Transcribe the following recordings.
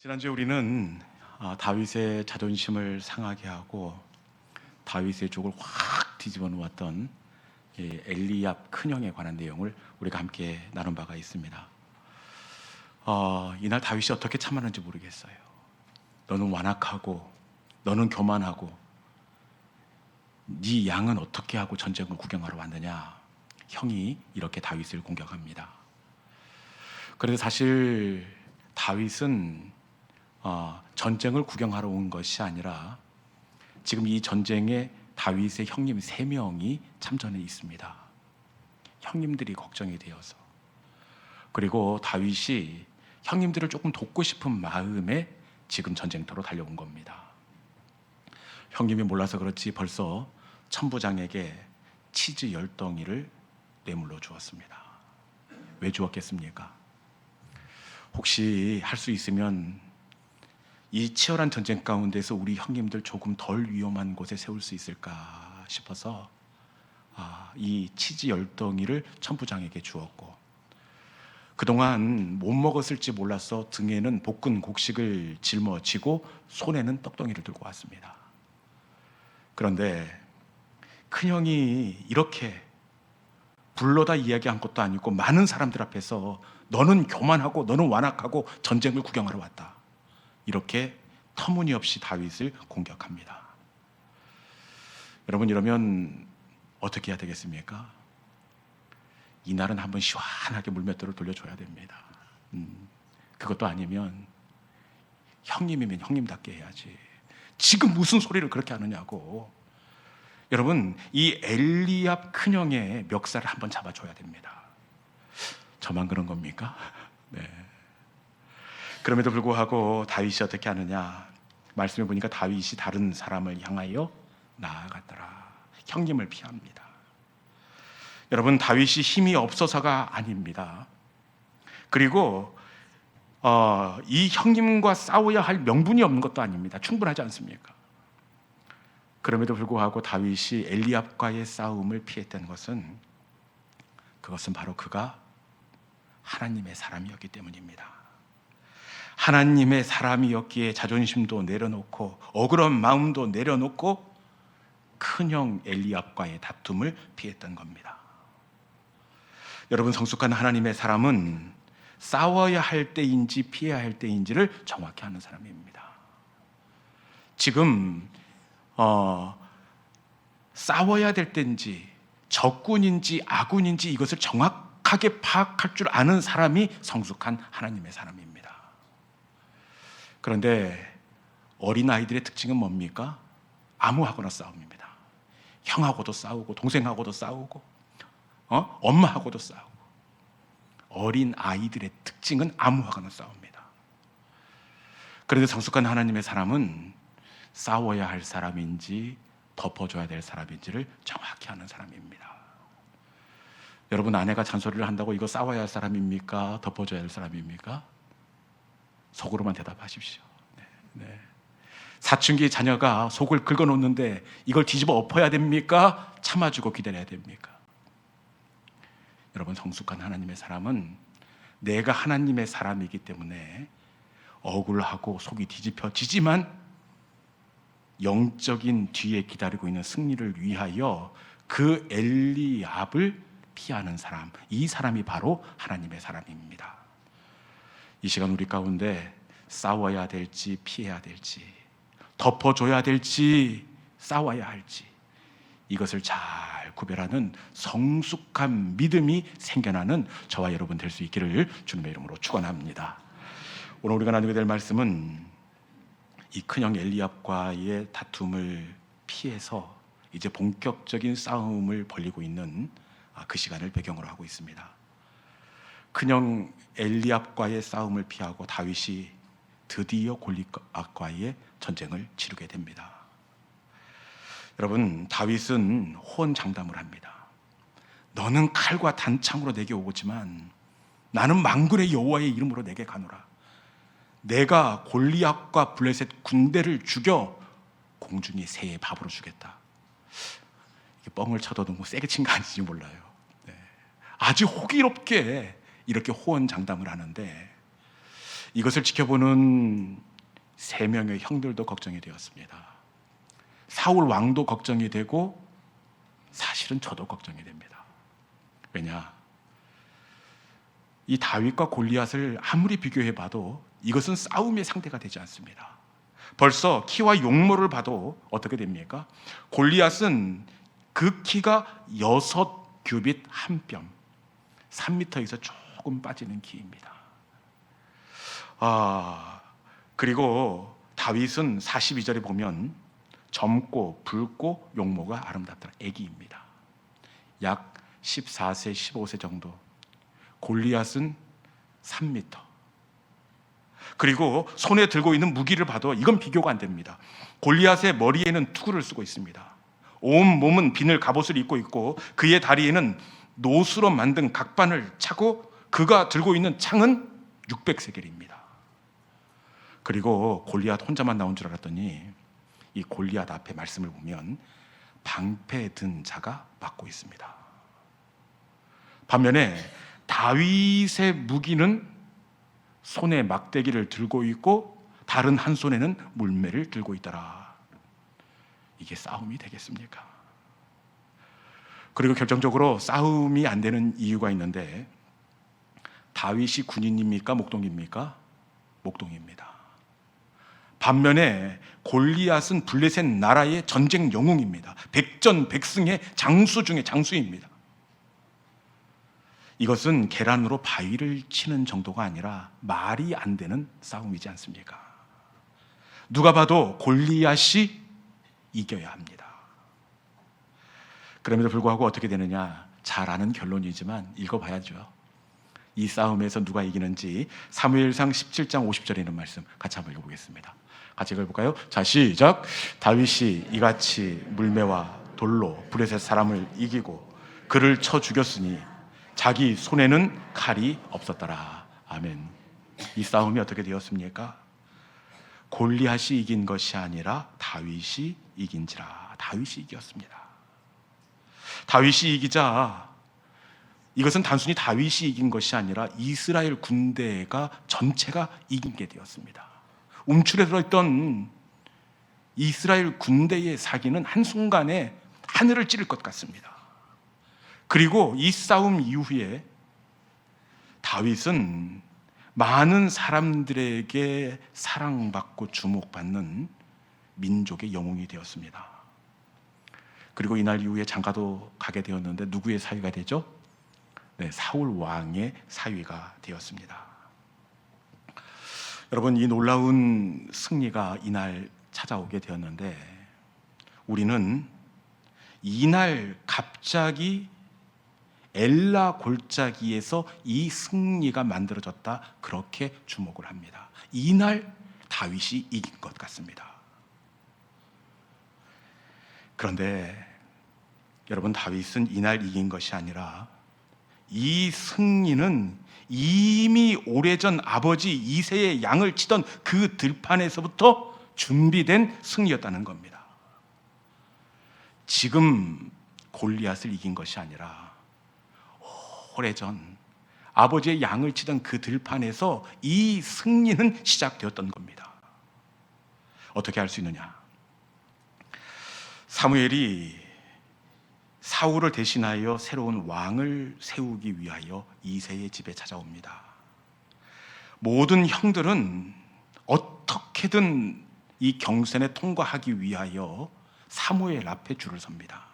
지난주에 우리는 다윗의 자존심을 상하게 하고 다윗의 족을 확 뒤집어 놓았던 이 엘리압 큰형에 관한 내용을 우리가 함께 나눈 바가 있습니다. 이날 다윗이 어떻게 참았는지 모르겠어요. 너는 완악하고 너는 교만하고 네 양은 어떻게 하고 전쟁을 구경하러 왔느냐, 형이 이렇게 다윗을 공격합니다. 그런데 사실 다윗은 전쟁을 구경하러 온 것이 아니라 지금 이 전쟁에 다윗의 형님 3명이 참전해 있습니다. 형님들이 걱정이 되어서, 그리고 다윗이 형님들을 조금 돕고 싶은 마음에 지금 전쟁터로 달려온 겁니다. 형님이 몰라서 그렇지 벌써 천부장에게 치즈 10덩이를 뇌물로 주었습니다. 왜 주었겠습니까? 혹시 할 수 있으면 이 치열한 전쟁 가운데서 우리 형님들 조금 덜 위험한 곳에 세울 수 있을까 싶어서 이 치즈 10덩이를 천부장에게 주었고, 그동안 못 먹었을지 몰라서 등에는 볶은 곡식을 짊어지고 손에는 떡덩이를 들고 왔습니다. 그런데 큰형이 이렇게 불러다 이야기한 것도 아니고 많은 사람들 앞에서 너는 교만하고 너는 완악하고 전쟁을 구경하러 왔다, 이렇게 터무니없이 다윗을 공격합니다. 여러분, 이러면 어떻게 해야 되겠습니까? 이날은 한번 시원하게 물맷돌을 돌려줘야 됩니다. 그것도 아니면 형님이면 형님답게 해야지, 지금 무슨 소리를 그렇게 하느냐고. 여러분, 이 엘리압 큰형의 멱살을 한번 잡아줘야 됩니다. 저만 그런 겁니까? 네. 그럼에도 불구하고 다윗이 어떻게 하느냐, 말씀해 보니까 다윗이 다른 사람을 향하여 나아갔더라. 형님을 피합니다. 여러분, 다윗이 힘이 없어서가 아닙니다. 그리고 이 형님과 싸워야 할 명분이 없는 것도 아닙니다. 충분하지 않습니까? 그럼에도 불구하고 다윗이 엘리압과의 싸움을 피했던 그것은 바로 그가 하나님의 사람이었기 때문입니다. 하나님의 사람이었기에 자존심도 내려놓고 억울한 마음도 내려놓고 큰형 엘리압과의 다툼을 피했던 겁니다. 여러분, 성숙한 하나님의 사람은 싸워야 할 때인지 피해야 할 때인지를 정확히 아는 사람입니다. 지금 싸워야 될 때인지 적군인지 아군인지 이것을 정확하게 파악할 줄 아는 사람이 성숙한 하나님의 사람입니다. 그런데 어린아이들의 특징은 뭡니까? 아무하고나 싸움입니다. 형하고도 싸우고 동생하고도 싸우고 엄마하고도 싸우고. 어린아이들의 특징은 아무하고나 싸웁니다. 그런데 성숙한 하나님의 사람은 싸워야 할 사람인지 덮어줘야 될 사람인지를 정확히 아는 사람입니다. 여러분, 아내가 잔소리를 한다고 이거 싸워야 할 사람입니까? 덮어줘야 할 사람입니까? 속으로만 대답하십시오. 네. 사춘기 자녀가 속을 긁어놓는데 이걸 뒤집어 엎어야 됩니까? 참아주고 기다려야 됩니까? 여러분, 성숙한 하나님의 사람은 내가 하나님의 사람이기 때문에 억울하고 속이 뒤집혀지지만 영적인 뒤에 기다리고 있는 승리를 위하여 그 엘리압을 피하는 사람, 이 사람이 바로 하나님의 사람입니다. 이 시간 우리 가운데 싸워야 될지 피해야 될지, 덮어줘야 될지 싸워야 할지, 이것을 잘 구별하는 성숙한 믿음이 생겨나는 저와 여러분 될 수 있기를 주님의 이름으로 축원합니다. 오늘 우리가 나누게 될 말씀은 이 큰형 엘리압과의 다툼을 피해서 이제 본격적인 싸움을 벌이고 있는 그 시간을 배경으로 하고 있습니다. 큰형 엘리압과의 싸움을 피하고 다윗이 드디어 골리앗과의 전쟁을 치르게 됩니다. 여러분, 다윗은 호언장담을 합니다. 너는 칼과 단창으로 내게 오지만 나는 만군의 여호와의 이름으로 내게 가노라. 내가 골리앗과 블레셋 군대를 죽여 공중의 새의 밥으로 주겠다. 이게 뻥을 쳐도 너무 세게 친 거 아닌지 몰라요. 아주 호기롭게 이렇게 호언장담을 하는데, 이것을 지켜보는 3명의 형들도 걱정이 되었습니다. 사울 왕도 걱정이 되고 사실은 저도 걱정이 됩니다. 왜냐? 이 다윗과 골리앗을 아무리 비교해봐도 이것은 싸움의 상대가 되지 않습니다. 벌써 키와 용모를 봐도 어떻게 됩니까? 골리앗은 그 키가 6규빗 1뼘, 3m에서 조금 빠지는 키입니다. 그리고 다윗은 42절에 보면 젊고 붉고 용모가 아름답더라. 애기입니다. 약 14세, 15세 정도. 골리앗은 3m. 그리고 손에 들고 있는 무기를 봐도 이건 비교가 안 됩니다. 골리앗의 머리에는 투구를 쓰고 있습니다. 온 몸은 비늘 갑옷을 입고 있고 그의 다리에는 노수로 만든 각반을 차고 그가 들고 있는 창은 600세겔입니다. 그리고 골리앗 혼자만 나온 줄 알았더니 이 골리앗 앞에 말씀을 보면 방패 든 자가 맡고 있습니다. 반면에 다윗의 무기는 손에 막대기를 들고 있고 다른 한 손에는 물매를 들고 있더라. 이게 싸움이 되겠습니까? 그리고 결정적으로 싸움이 안 되는 이유가 있는데 다윗이 군인입니까? 목동입니까? 목동입니다. 반면에 골리앗은 블레셋 나라의 전쟁 영웅입니다. 백전백승의 장수 중에 장수입니다. 이것은 계란으로 바위를 치는 정도가 아니라 말이 안 되는 싸움이지 않습니까? 누가 봐도 골리앗이 이겨야 합니다. 그럼에도 불구하고 어떻게 되느냐? 잘 아는 결론이지만 읽어봐야죠. 이 싸움에서 누가 이기는지 사무엘상 17장 50절에 있는 말씀 같이 한번 읽어보겠습니다. 같이 읽어볼까요? 자, 시작. 다윗이 이같이 물매와 돌로 블레셋 사람을 이기고 그를 쳐 죽였으니 자기 손에는 칼이 없었더라. 아멘. 이 싸움이 어떻게 되었습니까? 골리앗이 이긴 것이 아니라 다윗이 이긴지라. 다윗이 이겼습니다. 다윗이 이기자 이것은 단순히 다윗이 이긴 것이 아니라 이스라엘 군대가 전체가 이긴 게 되었습니다. 움츠려 들어있던 이스라엘 군대의 사기는 한순간에 하늘을 찌를 것 같습니다. 그리고 이 싸움 이후에 다윗은 많은 사람들에게 사랑받고 주목받는 민족의 영웅이 되었습니다. 그리고 이날 이후에 장가도 가게 되었는데 누구의 사위가 되죠? 네, 사울 왕의 사위가 되었습니다. 여러분, 이 놀라운 승리가 이날 찾아오게 되었는데 우리는 이날 갑자기 엘라 골짜기에서 이 승리가 만들어졌다 그렇게 주목을 합니다. 이날 다윗이 이긴 것 같습니다. 그런데 여러분, 다윗은 이날 이긴 것이 아니라 이 승리는 이미 오래전 아버지 이새의 양을 치던 그 들판에서부터 준비된 승리였다는 겁니다. 지금 골리앗을 이긴 것이 아니라 오래전 아버지의 양을 치던 그 들판에서 이 승리는 시작되었던 겁니다. 어떻게 할 수 있느냐? 사무엘이 사울을 대신하여 새로운 왕을 세우기 위하여 이새의 집에 찾아옵니다. 모든 형들은 어떻게든 이 경선에 통과하기 위하여 사무엘 앞에 줄을 섭니다.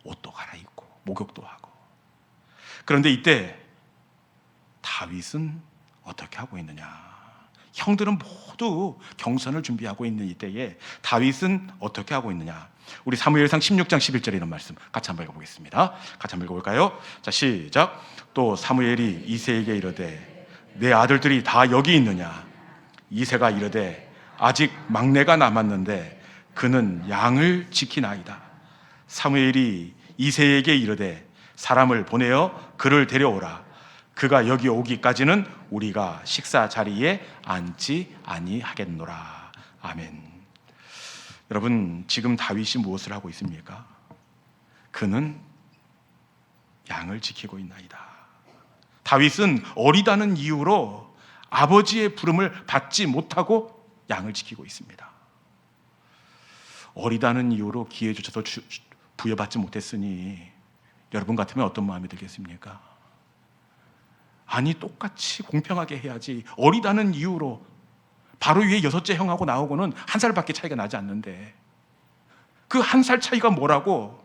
옷도 갈아입고 목욕도 하고. 그런데 이때 다윗은 어떻게 하고 있느냐? 형들은 모두 경선을 준비하고 있는 이때에 다윗은 어떻게 하고 있느냐? 우리 사무엘상 16장 11절에 있는 말씀 같이 한번 읽어보겠습니다. 같이 한번 읽어볼까요? 자, 시작. 또 사무엘이 이새에게 이르되 내 아들들이 다 여기 있느냐? 이새가 이르되 아직 막내가 남았는데 그는 양을 지키나이다. 사무엘이 이새에게 이르되 사람을 보내어 그를 데려오라. 그가 여기 오기까지는 우리가 식사 자리에 앉지 아니하겠노라. 아멘. 여러분, 지금 다윗이 무엇을 하고 있습니까? 그는 양을 지키고 있나이다. 다윗은 어리다는 이유로 아버지의 부름을 받지 못하고 양을 지키고 있습니다. 어리다는 이유로 기회조차도 부여받지 못했으니 여러분 같으면 어떤 마음이 들겠습니까? 아니, 똑같이 공평하게 해야지. 어리다는 이유로 바로 위에 6째 형하고 나하고는 1살밖에 차이가 나지 않는데 그 1살 차이가 뭐라고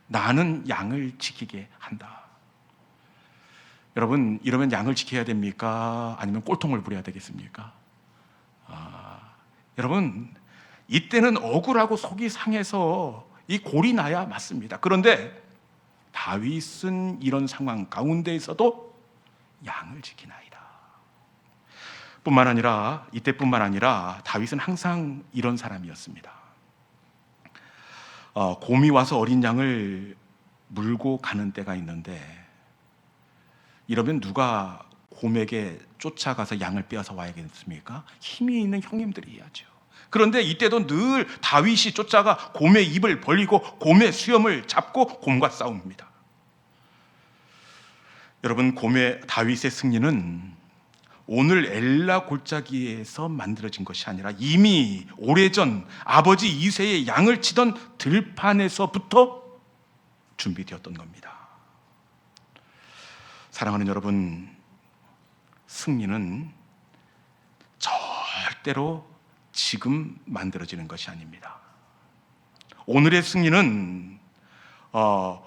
나는 양을 지키게 한다. 여러분, 이러면 양을 지켜야 됩니까? 아니면 꼴통을 부려야 되겠습니까? 여러분, 이때는 억울하고 속이 상해서 이 골이 나야 맞습니다. 그런데 다윗은 이런 상황 가운데에서도 양을 지키나이다. 이때뿐만 아니라 다윗은 항상 이런 사람이었습니다. 곰이 와서 어린 양을 물고 가는 때가 있는데 이러면 누가 곰에게 쫓아가서 양을 빼앗아 와야겠습니까? 힘이 있는 형님들이 해야죠. 그런데 이때도 늘 다윗이 쫓아가 곰의 입을 벌리고 곰의 수염을 잡고 곰과 싸웁니다. 여러분, 다윗의 승리는 오늘 엘라 골짜기에서 만들어진 것이 아니라 이미 오래전 아버지 이새의 양을 치던 들판에서부터 준비되었던 겁니다. 사랑하는 여러분, 승리는 절대로 지금 만들어지는 것이 아닙니다. 오늘의 승리는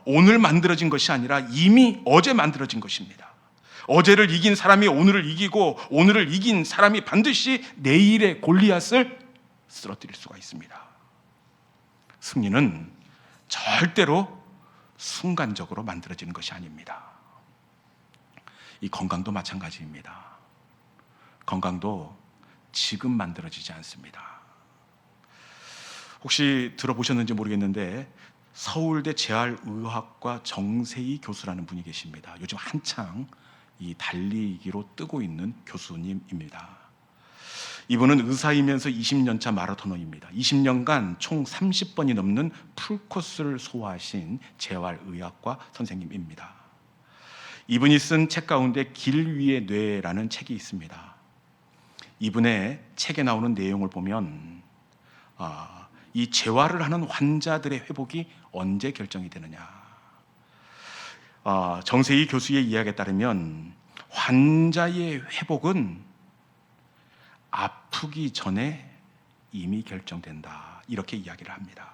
오늘 만들어진 것이 아니라 이미 어제 만들어진 것입니다. 어제를 이긴 사람이 오늘을 이기고 오늘을 이긴 사람이 반드시 내일의 골리앗을 쓰러뜨릴 수가 있습니다. 승리는 절대로 순간적으로 만들어지는 것이 아닙니다. 이 건강도 마찬가지입니다. 건강도 지금 만들어지지 않습니다. 혹시 들어보셨는지 모르겠는데 서울대 재활의학과 정세희 교수라는 분이 계십니다. 요즘 한창 이 달리기로 뜨고 있는 교수님입니다. 이분은 의사이면서 20년차 마라토너입니다. 20년간 총 30번이 넘는 풀코스를 소화하신 재활의학과 선생님입니다. 이분이 쓴 책 가운데 길 위의 뇌라는 책이 있습니다. 이분의 책에 나오는 내용을 보면 이 재활을 하는 환자들의 회복이 언제 결정이 되느냐. 정세희 교수의 이야기에 따르면 환자의 회복은 아프기 전에 이미 결정된다. 이렇게 이야기를 합니다.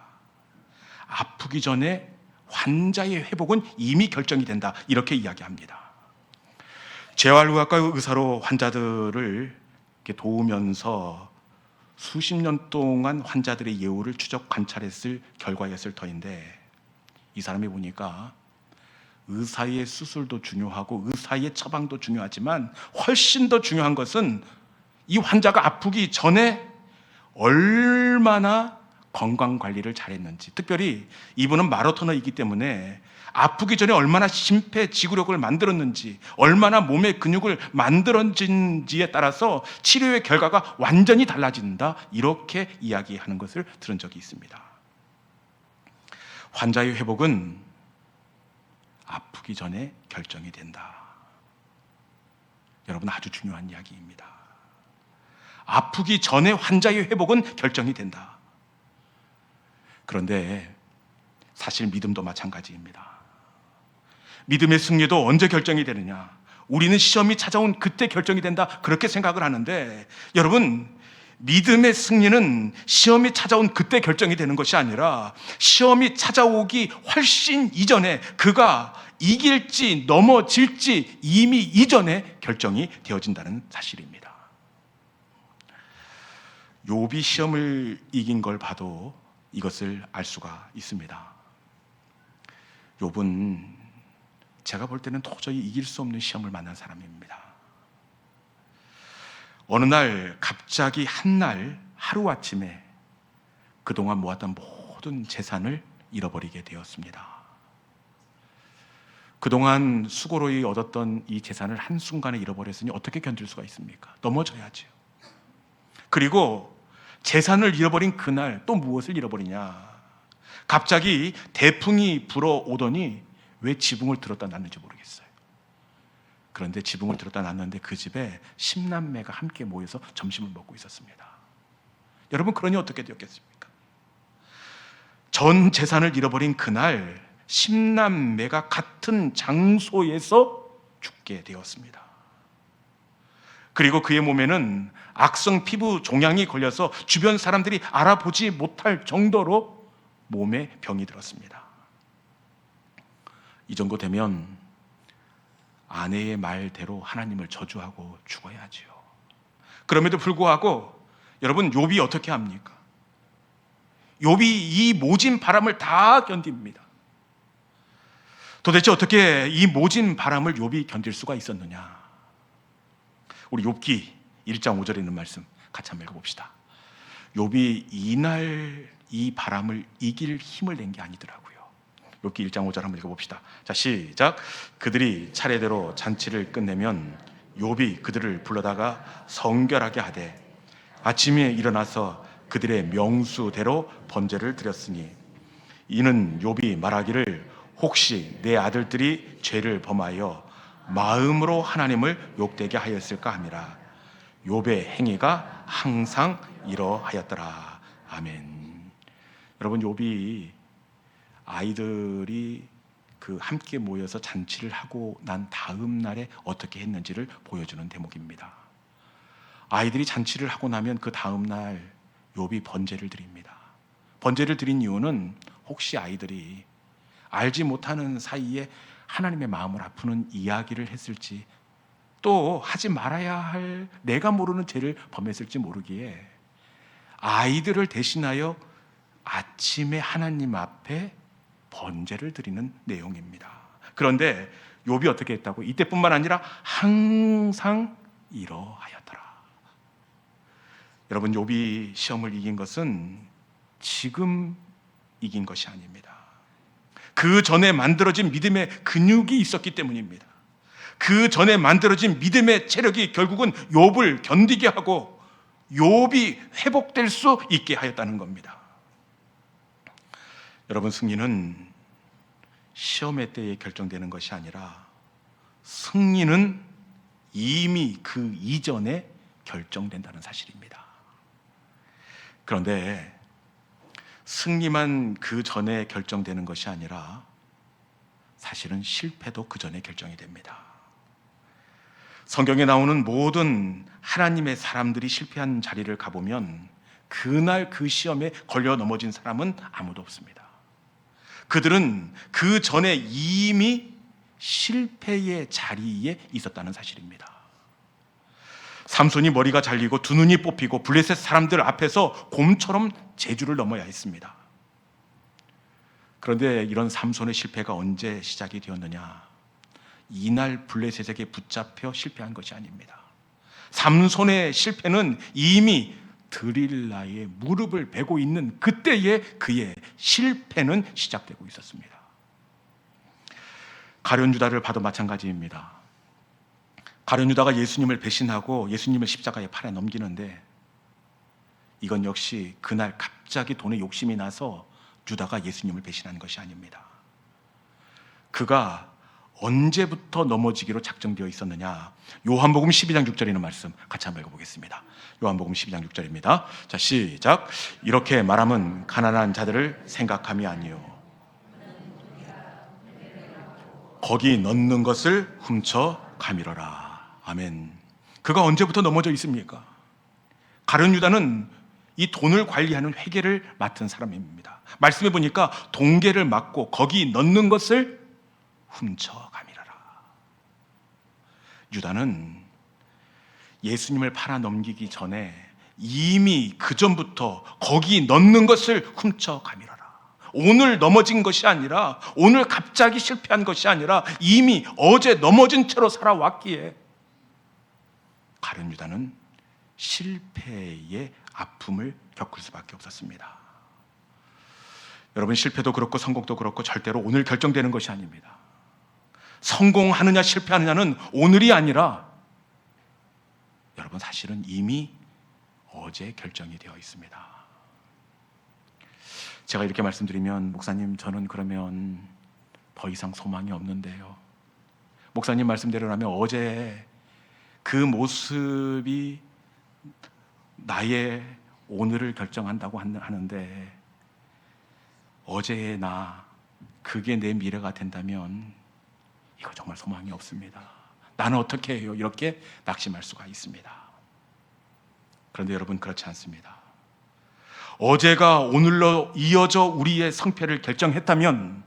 아프기 전에 환자의 회복은 이미 결정이 된다. 이렇게 이야기합니다. 재활의학과 의사로 환자들을 이렇게 도우면서 수십 년 동안 환자들의 예후를 추적 관찰했을 결과였을 터인데 이 사람이 보니까 의사의 수술도 중요하고 의사의 처방도 중요하지만 훨씬 더 중요한 것은 이 환자가 아프기 전에 얼마나 건강관리를 잘했는지, 특별히 이분은 마라토너이기 때문에 아프기 전에 얼마나 심폐지구력을 만들었는지, 얼마나 몸의 근육을 만들었는지에 따라서 치료의 결과가 완전히 달라진다, 이렇게 이야기하는 것을 들은 적이 있습니다. 환자의 회복은 아프기 전에 결정이 된다. 여러분, 아주 중요한 이야기입니다. 아프기 전에 환자의 회복은 결정이 된다. 그런데 사실 믿음도 마찬가지입니다. 믿음의 승리도 언제 결정이 되느냐? 우리는 시험이 찾아온 그때 결정이 된다, 그렇게 생각을 하는데 여러분, 믿음의 승리는 시험이 찾아온 그때 결정이 되는 것이 아니라 시험이 찾아오기 훨씬 이전에, 그가 이길지 넘어질지 이미 이전에 결정이 되어진다는 사실입니다. 욥이 시험을 이긴 걸 봐도 이것을 알 수가 있습니다. 욥은 제가 볼 때는 도저히 이길 수 없는 시험을 만난 사람입니다. 어느 날 갑자기 한날 하루아침에 그동안 모았던 모든 재산을 잃어버리게 되었습니다. 그동안 수고로이 얻었던 이 재산을 한순간에 잃어버렸으니 어떻게 견딜 수가 있습니까? 넘어져야죠. 그리고 재산을 잃어버린 그날 또 무엇을 잃어버리냐? 갑자기 대풍이 불어오더니 왜 지붕을 들었다 놨는지 모르겠어요. 그런데 지붕을 들었다 놨는데 그 집에 10남매가 함께 모여서 점심을 먹고 있었습니다. 여러분, 그러니 어떻게 되었겠습니까? 전 재산을 잃어버린 그날 10남매가 같은 장소에서 죽게 되었습니다. 그리고 그의 몸에는 악성 피부 종양이 걸려서 주변 사람들이 알아보지 못할 정도로 몸에 병이 들었습니다. 이 정도 되면 아내의 말대로 하나님을 저주하고 죽어야지요. 그럼에도 불구하고 여러분, 욥이 어떻게 합니까? 욥이 이 모진 바람을 다 견딥니다. 도대체 어떻게 이 모진 바람을 욥이 견딜 수가 있었느냐? 우리 욥기 1장 5절에 있는 말씀 같이 한번 읽어봅시다. 욥이 이날 이 바람을 이길 힘을 낸 게 아니더라고요. 욥기 1장 5절 한번 읽어봅시다. 자, 시작. 그들이 차례대로 잔치를 끝내면 욥이 그들을 불러다가 성결하게 하되 아침에 일어나서 그들의 명수대로 번제를 드렸으니 이는 욥이 말하기를 혹시 내 아들들이 죄를 범하여 마음으로 하나님을 욕되게 하였을까 함이라. 욥의 행위가 항상 이러하였더라. 아멘. 여러분, 욥이 아이들이 그 함께 모여서 잔치를 하고 난 다음 날에 어떻게 했는지를 보여주는 대목입니다. 아이들이 잔치를 하고 나면 그 다음 날 욥이 번제를 드립니다. 번제를 드린 이유는 혹시 아이들이 알지 못하는 사이에 하나님의 마음을 아프는 이야기를 했을지, 또 하지 말아야 할 내가 모르는 죄를 범했을지 모르기에 아이들을 대신하여 아침에 하나님 앞에 번제를 드리는 내용입니다. 그런데 욥이 어떻게 했다고? 이때뿐만 아니라 항상 이러하였더라. 여러분, 욥이 시험을 이긴 것은 지금 이긴 것이 아닙니다. 그 전에 만들어진 믿음의 근육이 있었기 때문입니다. 그 전에 만들어진 믿음의 체력이 결국은 욥을 견디게 하고 욥이 회복될 수 있게 하였다는 겁니다. 여러분, 승리는 시험의 때에 결정되는 것이 아니라 승리는 이미 그 이전에 결정된다는 사실입니다. 그런데 승리만 그 전에 결정되는 것이 아니라 사실은 실패도 그 전에 결정이 됩니다. 성경에 나오는 모든 하나님의 사람들이 실패한 자리를 가보면 그날 그 시험에 걸려 넘어진 사람은 아무도 없습니다. 그들은 그 전에 이미 실패의 자리에 있었다는 사실입니다. 삼손이 머리가 잘리고 두 눈이 뽑히고 블레셋 사람들 앞에서 곰처럼 제주를 넘어야 했습니다. 그런데 이런 삼손의 실패가 언제 시작이 되었느냐? 이날 블레셋에게 붙잡혀 실패한 것이 아닙니다. 삼손의 실패는 이미 드릴라의 무릎을 베고 있는 그때에 그의 실패는 시작되고 있었습니다. 가룟 유다를 봐도 마찬가지입니다. 가룟 유다가 예수님을 배신하고 예수님을 십자가에 팔아 넘기는데 이건 역시 그날 갑자기 돈에 욕심이 나서 유다가 예수님을 배신한 것이 아닙니다. 그가 언제부터 넘어지기로 작정되어 있었느냐? 요한복음 12장 6절에 있는 말씀 같이 한번 읽어보겠습니다. 요한복음 12장 6절입니다. 자, 시작. 이렇게 말함은 가난한 자들을 생각함이 아니요 거기 넣는 것을 훔쳐 가밀어라. 아멘. 그가 언제부터 넘어져 있습니까? 가룟 유다는 이 돈을 관리하는 회계를 맡은 사람입니다. 말씀해 보니까 동계를 맡고 거기 넣는 것을 훔쳐 가밀어라. 유다는 예수님을 팔아 넘기기 전에 이미 그 전부터 거기 넣는 것을 훔쳐 가밀어라. 오늘 넘어진 것이 아니라, 오늘 갑자기 실패한 것이 아니라 이미 어제 넘어진 채로 살아왔기에 가룟 유다는 실패의 아픔을 겪을 수밖에 없었습니다. 여러분, 실패도 그렇고 성공도 그렇고 절대로 오늘 결정되는 것이 아닙니다. 성공하느냐 실패하느냐는 오늘이 아니라 여러분, 사실은 이미 어제 결정이 되어 있습니다. 제가 이렇게 말씀드리면, 목사님, 저는 그러면 더 이상 소망이 없는데요, 목사님 말씀대로라면 어제 그 모습이 나의 오늘을 결정한다고 하는데, 어제의 나, 그게 내 미래가 된다면 이거 정말 소망이 없습니다. 나는 어떻게 해요? 이렇게 낙심할 수가 있습니다. 그런데 여러분, 그렇지 않습니다. 어제가 오늘로 이어져 우리의 성패를 결정했다면,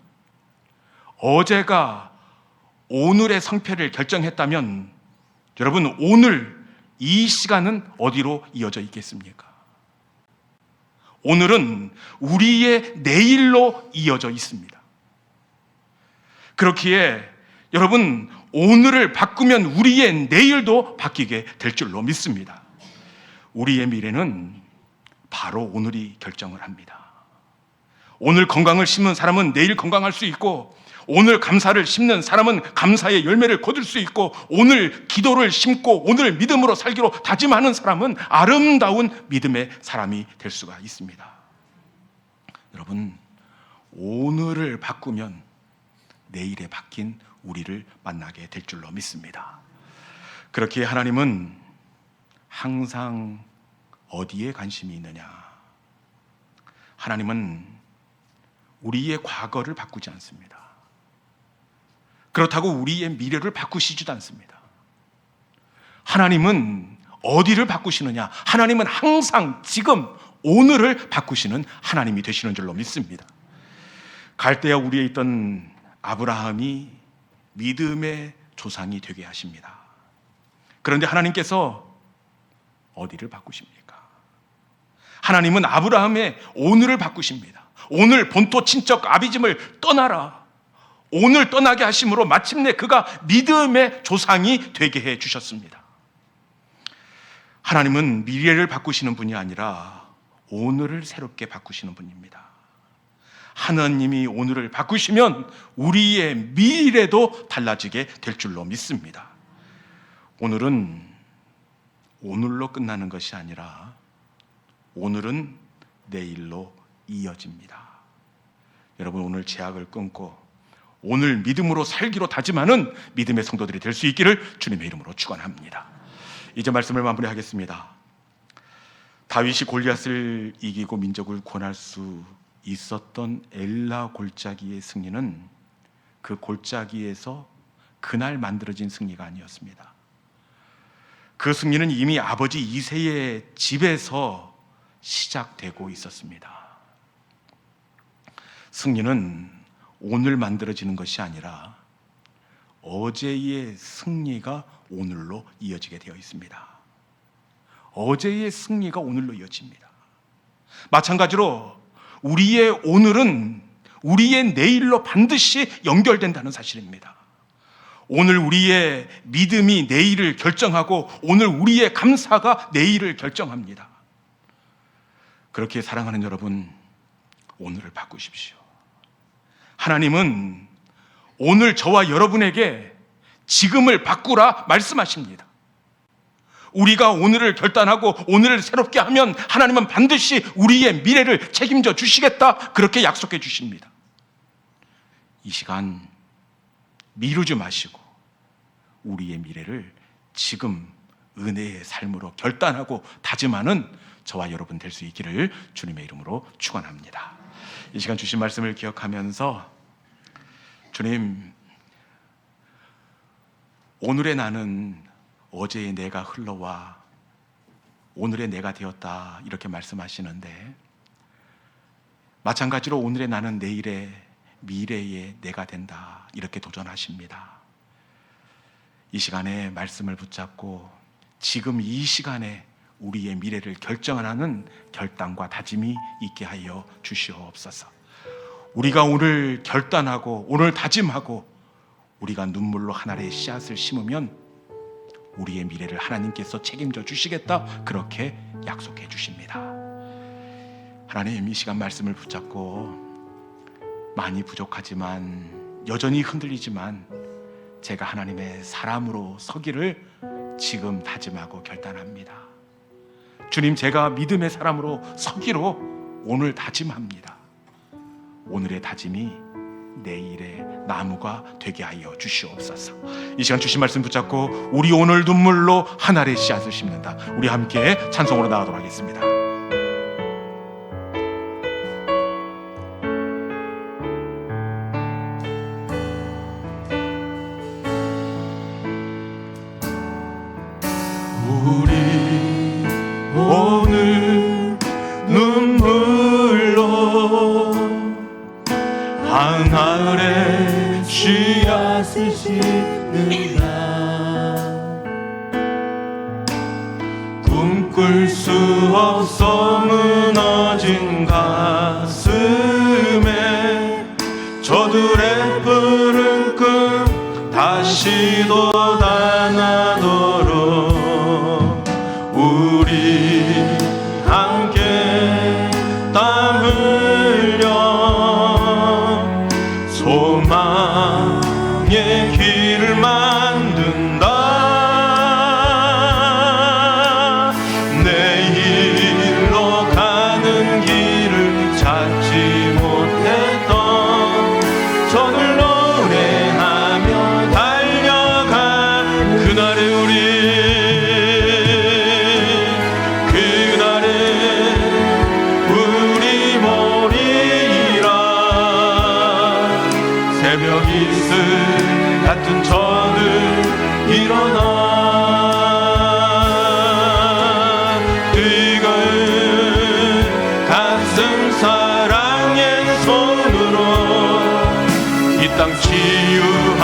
어제가 오늘의 성패를 결정했다면, 여러분, 오늘 이 시간은 어디로 이어져 있겠습니까? 오늘은 우리의 내일로 이어져 있습니다. 그렇기에 여러분, 오늘을 바꾸면 우리의 내일도 바뀌게 될 줄로 믿습니다. 우리의 미래는 바로 오늘이 결정을 합니다. 오늘 건강을 심는 사람은 내일 건강할 수 있고, 오늘 감사를 심는 사람은 감사의 열매를 거둘 수 있고, 오늘 기도를 심고 오늘 믿음으로 살기로 다짐하는 사람은 아름다운 믿음의 사람이 될 수가 있습니다. 여러분, 오늘을 바꾸면 내일에 바뀐 우리를 만나게 될 줄로 믿습니다. 그렇기에 하나님은 항상 어디에 관심이 있느냐? 하나님은 우리의 과거를 바꾸지 않습니다. 그렇다고 우리의 미래를 바꾸시지도 않습니다. 하나님은 어디를 바꾸시느냐? 하나님은 항상 지금 오늘을 바꾸시는 하나님이 되시는 줄로 믿습니다. 갈대아 우리에 있던 아브라함이 믿음의 조상이 되게 하십니다. 그런데 하나님께서 어디를 바꾸십니까? 하나님은 아브라함의 오늘을 바꾸십니다. 오늘 본토 친척 아비짐을 떠나라. 오늘 떠나게 하심으로 마침내 그가 믿음의 조상이 되게 해 주셨습니다. 하나님은 미래를 바꾸시는 분이 아니라 오늘을 새롭게 바꾸시는 분입니다. 하나님이 오늘을 바꾸시면 우리의 미래도 달라지게 될 줄로 믿습니다. 오늘은 오늘로 끝나는 것이 아니라 오늘은 내일로 이어집니다. 여러분, 오늘 제약을 끊고 오늘 믿음으로 살기로 다짐하는 믿음의 성도들이 될 수 있기를 주님의 이름으로 축원합니다. 이제 말씀을 마무리하겠습니다. 다윗이 골리앗을 이기고 민족을 구원할 수 있었던 엘라 골짜기의 승리는 그 골짜기에서 그날 만들어진 승리가 아니었습니다. 그 승리는 이미 아버지 이새의 집에서 시작되고 있었습니다. 승리는 오늘 만들어지는 것이 아니라 어제의 승리가 오늘로 이어지게 되어 있습니다. 어제의 승리가 오늘로 이어집니다. 마찬가지로 우리의 오늘은 우리의 내일로 반드시 연결된다는 사실입니다. 오늘 우리의 믿음이 내일을 결정하고 오늘 우리의 감사가 내일을 결정합니다. 그렇게 사랑하는 여러분, 오늘을 바꾸십시오. 하나님은 오늘 저와 여러분에게 지금을 바꾸라 말씀하십니다. 우리가 오늘을 결단하고 오늘을 새롭게 하면 하나님은 반드시 우리의 미래를 책임져 주시겠다, 그렇게 약속해 주십니다. 이 시간 미루지 마시고 우리의 미래를 지금 은혜의 삶으로 결단하고 다짐하는 저와 여러분 될 수 있기를 주님의 이름으로 축원합니다. 이 시간 주신 말씀을 기억하면서, 주님, 오늘의 나는 어제의 내가 흘러와 오늘의 내가 되었다, 이렇게 말씀하시는데, 마찬가지로 오늘의 나는 내일의 미래의 내가 된다, 이렇게 도전하십니다. 이 시간에 말씀을 붙잡고 지금 이 시간에 우리의 미래를 결정하는 결단과 다짐이 있게 하여 주시옵소서. 우리가 오늘 결단하고 오늘 다짐하고 우리가 눈물로 하나의 씨앗을 심으면 우리의 미래를 하나님께서 책임져 주시겠다, 그렇게 약속해 주십니다. 하나님, 이 시간 말씀을 붙잡고 많이 부족하지만 여전히 흔들리지만 제가 하나님의 사람으로 서기를 지금 다짐하고 결단합니다. 주님, 제가 믿음의 사람으로 서기로 오늘 다짐합니다. 오늘의 다짐이 내일의 나무가 되게 하여 주시옵소서. 이 시간 주신 말씀 붙잡고 우리 오늘 눈물로 하늘의 씨앗을 심는다. 우리 함께 찬송으로 나가도록 하겠습니다. 우리 오늘 눈물로 하늘의 씨앗을 심는다. 꿈꿀 수 없어 무너진 가슴에 저들의 푸른 꿈 다시 돋아나도록 우리 함께 땀 흘려 소망의 길을 만든다. 내일로 가는 길을 찾지 못했던 저들 노래하며 달려간 그날의 우리, 새벽 이슬 같은 저들 일어나 뜨거운 가슴 사랑의 손으로 이 땅 치유하